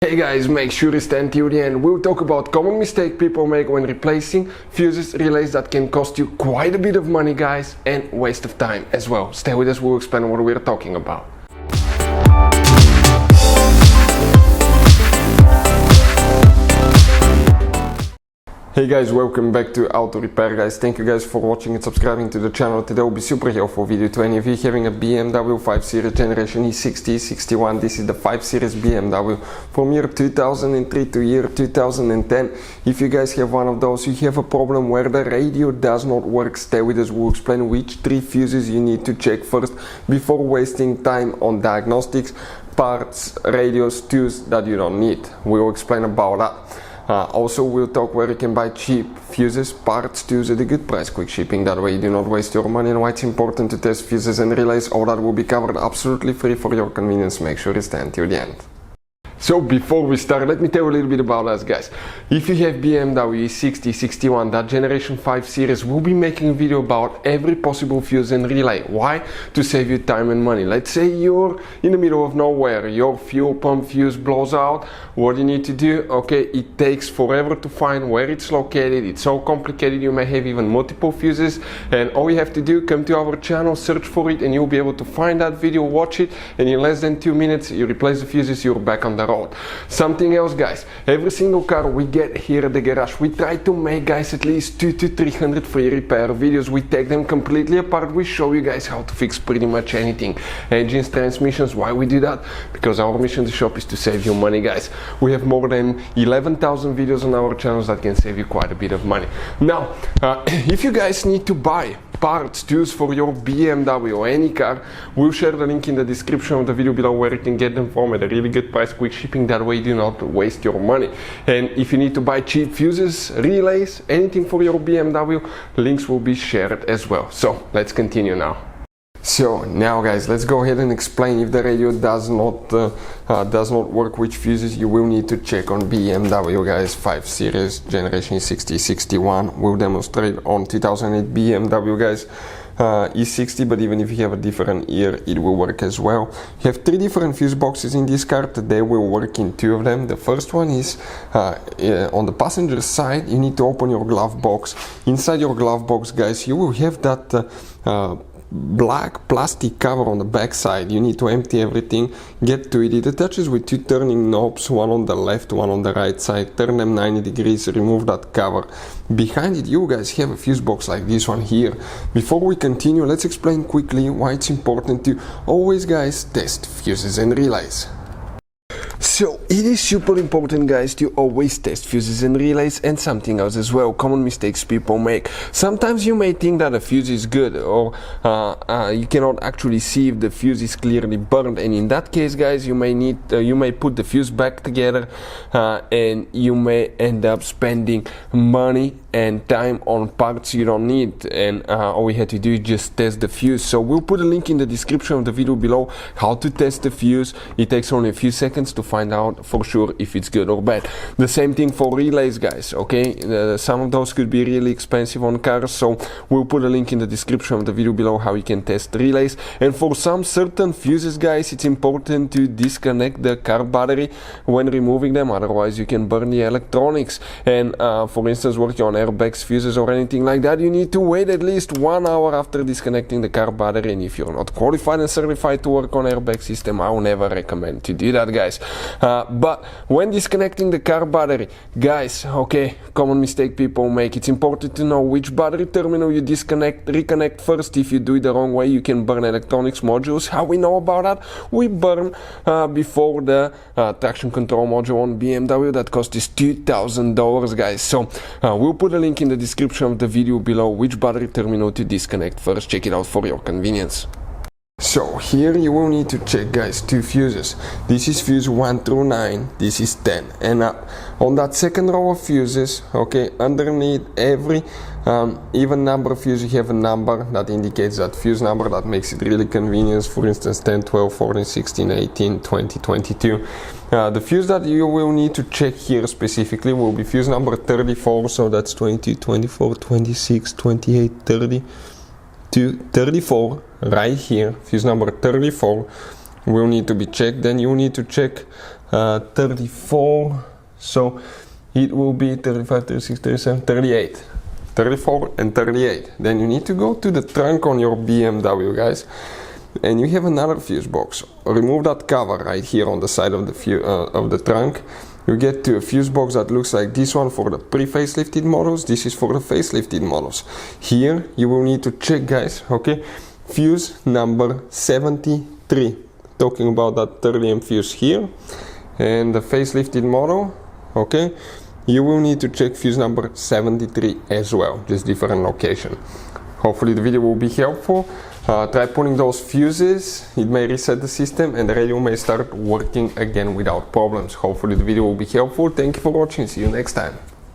Hey guys, make sure to stay till the end. We'll talk about common mistake people make when replacing fuses, relays that can cost you quite a bit of money, guys, and waste of time as well. Stay with us, we'll explain what we're talking about. Hey guys, welcome back to Auto Repair, guys. Thank you guys for watching and subscribing to the channel. Today will be super helpful video to any of you having a BMW 5 Series generation E60 E61. This is the 5 Series BMW from year 2003 to year 2010. If you guys have one of those, you have a problem where the radio does not work, stay with us. We'll explain which 3 fuses you need to check first before wasting time on diagnostics, parts, radios, tools that you don't need. We'll explain about that. Also, we'll talk where you can buy cheap fuses, parts, tools at a good price, quick shipping. That way you do not waste your money, and why it's important to test fuses and relays. All that will be covered absolutely free for your convenience. Make sure you stay until the end. So before we start, let me tell you a little bit about us, guys. If you have BMW E60 E61, that generation 5 series, we'll be making a video about every possible fuse and relay. Why? To save you time and money. Let's say you're in the middle of nowhere, your fuel pump fuse blows out. What do you need to do? Okay, it takes forever to find where it's located. It's so complicated, you may have even multiple fuses, and all you have to do, come to our channel, search for it, and you'll be able to find that video, watch it, and in less than 2 minutes you replace the fuses, you're back on the road. Something else, guys, every single car we get here at the garage, we try to make, guys, at least 200 to 300 free repair videos. We take them completely apart, we show you guys how to fix pretty much anything, engines, transmissions. Why we do that? Because our mission to shop is to save you money, guys. We have more than 11,000 videos on our channels that can save you quite a bit of money. Now, if you guys need to buy parts, tools for your BMW or any car, we'll share the link in the description of the video below where you can get them from at a really good price, quick shipping. That way you do not waste your money. And if you need to buy cheap fuses, relays, anything for your BMW, links will be shared as well. So let's continue now. So now, guys, let's go ahead and explain if the radio does not work, which fuses you will need to check on BMW, guys. 5 Series generation E60 E61. We'll demonstrate on 2008 BMW, guys. E60, but even if you have a different year, it will work as well. You have 3 different fuse boxes in this car. Today we'll work in 2 of them. The first one is on the passenger side. You need to open your glove box. Inside your glove box, guys, you will have that black plastic cover on the back side. You need to empty everything, get to it. It attaches with 2 turning knobs, one on the left, one on the right side. Turn them 90 degrees, remove that cover. Behind it, you guys have a fuse box like this one here. Before we continue, let's explain quickly why it's important to always, guys, test fuses and relays. So it is super important, guys, to always test fuses and relays, and something else as well, common mistakes people make. Sometimes you may think that a fuse is good, or you cannot actually see if the fuse is clearly burned, and in that case, guys, you may put the fuse back together, and you may end up spending money and time on parts you don't need, and all we had to do is just test the fuse. So we'll put a link in the description of the video below how to test the fuse. It takes only a few seconds to find out for sure if it's good or bad. The same thing for relays, guys. Okay, some of those could be really expensive on cars, so we'll put a link in the description of the video below how you can test relays. And for some certain fuses, guys, it's important to disconnect the car battery when removing them, otherwise you can burn the electronics. And for instance, working on airbags, fuses, or anything like that, you need to wait at least 1 hour after disconnecting the car battery. And if you're not qualified and certified to work on airbag system, I will never recommend to do that, guys. But when disconnecting the car battery, guys, okay, common mistake people make. It's important to know which battery terminal you reconnect first. If you do it the wrong way, you can burn electronics modules. How we know about that? We burn before the traction control module on BMW. That cost is $2,000, guys. So we'll put a link in the description of the video below which battery terminal to disconnect first. Check it out for your convenience. So here you will need to check, guys, 2 fuses. This is fuse 1 through 9, this is 10. And on that second row of fuses, okay, underneath every even number of fuse, you have a number that indicates that fuse number. That makes it really convenient. For instance, 10, 12, 14, 16, 18, 20, 22. The fuse that you will need to check here specifically will be fuse number 34, so that's 20, 24, 26, 28, 30. To 34 right here, fuse number 34 will need to be checked. Then you need to check 34, so it will be 35, 36, 37, 38. 34 and 38. Then you need to go to the trunk on your BMW, guys, and you have another fuse box. Remove that cover right here on the side of the trunk. You get to a fuse box that looks like this one for the pre-facelifted models. This is for the facelifted models. Here you will need to check, guys, okay, fuse number 73. Talking about that 30 fuse here. And the facelifted model, okay, you will need to check fuse number 73 as well, just different location. Hopefully the video will be helpful. Try pulling those fuses, it may reset the system and the radio may start working again without problems. Hopefully the video will be helpful. Thank you for watching, see you next time.